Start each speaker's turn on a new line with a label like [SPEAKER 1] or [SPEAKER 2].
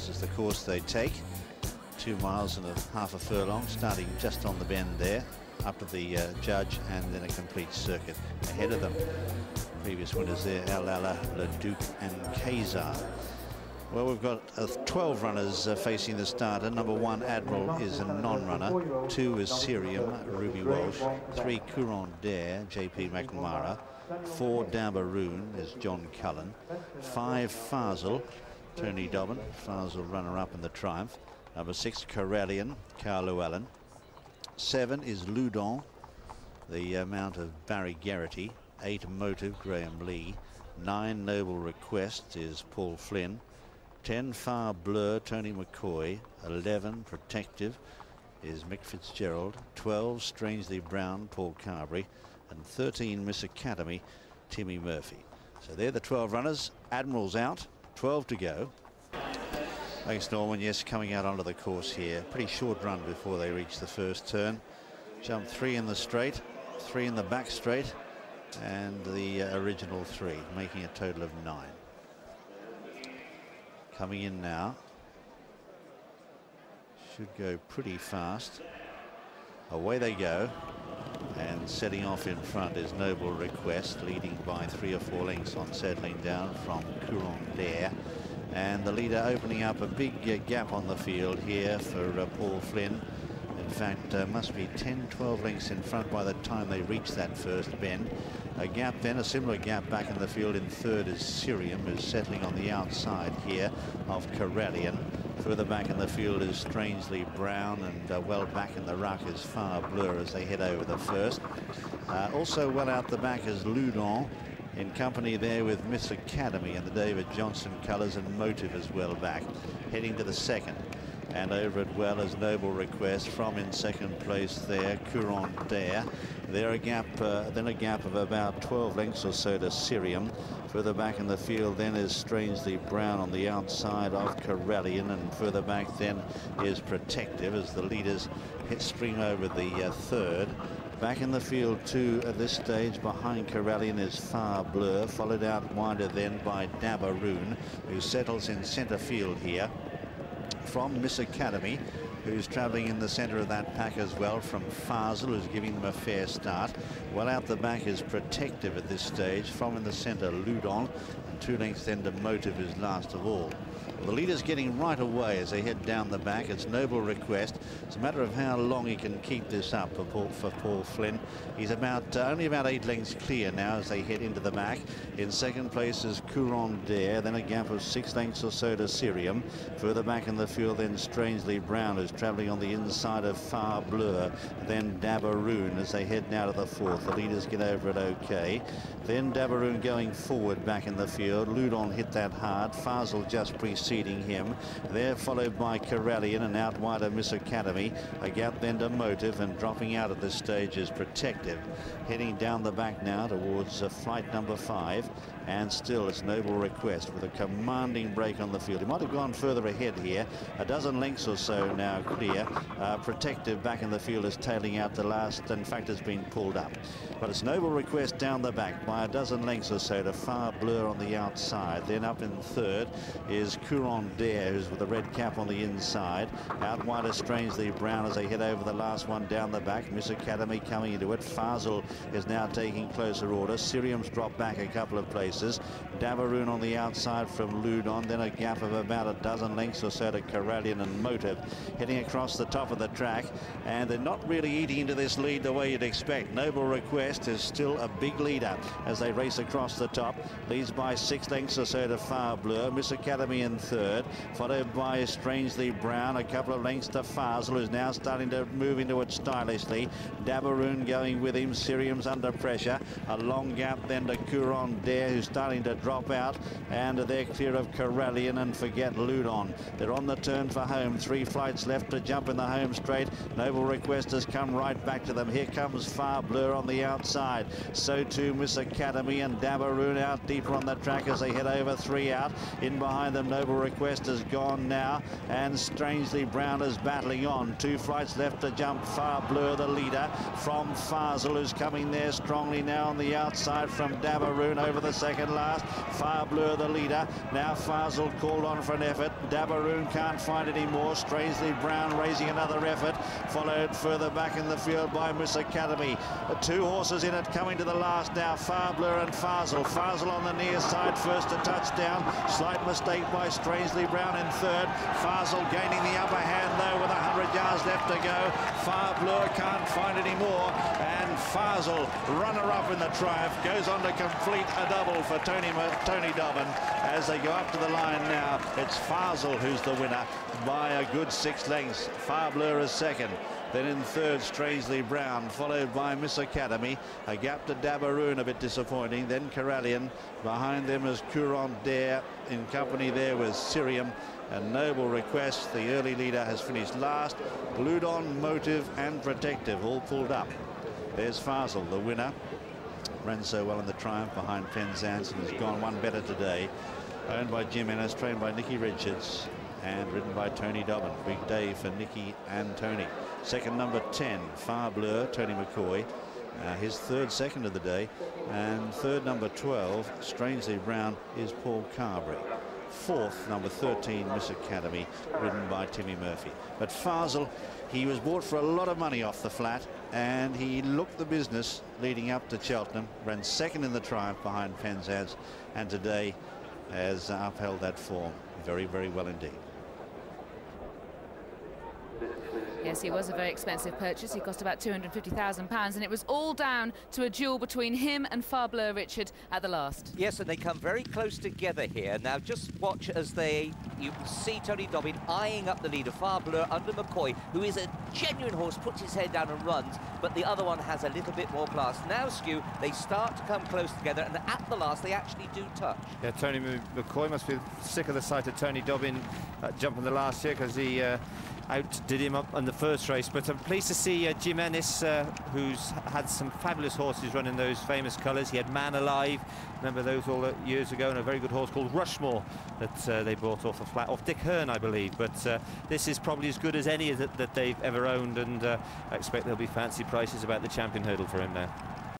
[SPEAKER 1] This is the course they take. 2 miles and half a furlong, starting just on the bend there, up to the judge, and then a complete circuit ahead of them. Previous winners there, El Ala, Le Duc, and Kazar. Well, we've got 12 runners facing the starter. Number 1, Admiral, is a non-runner. 2 is Syrium, Ruby Walsh. 3, Courant d'Air, J.P. McNamara. 4, Dabaroon, is John Cullen. 5, Faasel, Tony Dobbin. Faasel runner-up in the Triumph. Number 6, Corellian, Carl Llewellyn. 7 is Loudon, the mount of Barry Garrity. 8, Motive, Graham Lee. 9, Noble Request, is Paul Flynn. 10, Phar, Bleu, Tony McCoy. 11, Protective, is Mick Fitzgerald. 12, Strangely Brown, Paul Carberry. And 13, Miss Academy, Timmy Murphy. So they're the 12 runners. Admiral's out, 12 to go. Thanks, Norman. Yes, coming out onto the course here. Pretty short run before they reach the first turn. Jump 3 in the straight, 3 in the back straight, and the original 3, making a total of 9. Coming in now. Should go pretty fast. Away they go. And setting off in front is Noble Request, leading by 3 or 4 lengths on settling down from Courant d'Air. And the leader opening up a big gap on the field here for Paul Flynn. In fact, must be 10-12 lengths in front by the time they reach that first bend. A gap then, a similar gap back in the field in third is Syrium, who's settling on the outside here of Corellian. Further back in the field is Strangely Brown, and well back in the ruck is Phar Bleu as they head over the first. Also well out the back is Loudon, in company there with Miss Academy and the David Johnson colours, and Motive as well back, heading to the second. And over it well as Noble Request. From in second place there, Courant d'Air. There a gap, then a gap of about 12 lengths or so to Syrium. Further back in the field then is Strangely Brown on the outside of Corellian, and further back then is Protective as the leaders stream over the third. Back in the field too at this stage behind Corellian is Phar Bleu, followed out wider then by Dabaroon, who settles in centre field here. From Miss Academy, who's travelling in the centre of that pack as well, from Faasel, who's giving them a fair start. Well out the back is Protective at this stage. From in the centre, Loudon, and 2 lengths then to Motive is last of all. Well, the leader's getting right away as they head down the back. It's Noble Request. It's a matter of how long he can keep this up for Paul Flynn. He's only about 8 lengths clear now as they head into the back. In second place is Courant d'Air, then a gap of 6 lengths or so to Syrium. Further back in the field then Strangely Brown, who's travelling on the inside of Phar Bleu, then Dabaroon as they head now to the fourth. The leaders get over it okay. Then Dabaroon going forward back in the field. Loudon hit that hard. Faasel just preceding him. There followed by Corellian, and out wider Miss Academy. A gap then to Motive, and dropping out at this stage is Protective. Heading down the back now towards flight number 5. And still it's Noble Request with a commanding break on the field. He might have gone further ahead here. A dozen lengths or so now clear. Protective back in the field is tailing out the last. In fact, has been pulled up. But it's Noble Request down the back by a dozen lengths or so to Phar Bleu on the outside. Then up in third is Courant d'Air, who's with a red cap on the inside. Out wider Strangely Brown as they head over the last one down the back. Miss Academy coming into it. Faasel is now taking closer order. Syrium's dropped back a couple of places. Dabaroon on the outside from Loudon, then a gap of about a dozen lengths or so to Corellian and Motive heading across the top of the track, and they're not really eating into this lead the way you'd expect. Noble Request is still a big leader as they race across the top, leads by 6 lengths or so to Phar Bleu. Miss Academy in third, followed by Strangely Brown, a couple of lengths to Faasel, who's now starting to move into it stylishly. Dabaroon going with him. Syrium's under pressure. A long gap then to Courant d'Air, who's starting to drop out, and they're clear of Corellian, and forget Loudon. They're on the turn for home. 3 flights left to jump in the home straight. Noble Request has come right back to them. Here comes Phar Bleu on the outside. So too Miss Academy, and Dabaroon out deeper on the track as they head over 3 out. In behind them, Noble Noble Request has gone now, and Strangely Brown is battling on. 2 flights left to jump. Phar, Bleu the leader from Faasel, who's coming there strongly now on the outside from Dabaroon over the second last. Phar, Bleu the leader. Now Faasel called on for an effort. Dabaroon can't find any more. Strangely Brown raising another effort, followed further back in the field by Miss Academy. 2 horses in it coming to the last now. Phar, Bleu and Faasel. Faasel on the near side, first to touchdown. Slight mistake by Strangely Brown in third. Faasel gaining the upper hand though with 100 yards left to go. Phar, Bleu can't find any more, and Faasel, runner-up in the Triumph, goes on to complete a double for Tony Dobbin. As they go up to the line now, it's Faasel who's the winner by a good 6 lengths. Phar, Bleu is second. Then in third, Strangely Brown, followed by Miss Academy. A gap to Dabaroon, a bit disappointing. Then Corallion. Behind them is Courant d'Air, in company there with Syrium and Noble Request. The early leader has finished last. Bludon, Motive and Protective all pulled up. There's Faasel, the winner. Ran so well in the Triumph behind Penzance and has gone one better today. Owned by Jim Ennis, trained by Nicky Richards and ridden by Tony Dobbin. Big day for Nicky and Tony. Second, number 10, Phar, Bleu, Tony McCoy. His third second of the day. And third, number 12, Strangely Brown, is Paul Carberry. Fourth, number 13, Miss Academy, ridden by Timmy Murphy. But Faasel, he was bought for a lot of money off the flat, and he looked the business leading up to Cheltenham. Ran second in the Triumph behind Penzance, and today has upheld that form very, very well indeed.
[SPEAKER 2] Yes, he was a very expensive purchase. He cost about £250,000, and it was all down to a duel between him and Phar, Bleu, Richard, at the last.
[SPEAKER 3] Yes, and they come very close together here. Now, just watch as you can see Tony Dobbin eyeing up the leader, Phar, Bleu, under McCoy, who is a genuine horse, puts his head down and runs, but the other one has a little bit more class. Now, Stu, they start to come close together, and at the last, they actually do touch.
[SPEAKER 4] Yeah, Tony McCoy must be sick of the sight of Tony Dobbin jumping the last year, because he outdid him up on the first race. But I'm pleased to see Jim Ennis, who's had some fabulous horses running those famous colours. He had Man Alive, remember those all years ago, and a very good horse called Rushmore that they bought off a flat off Dick Hearn, I believe. But this is probably as good as any that they've ever owned, and I expect there'll be fancy prices about the champion hurdle for him now.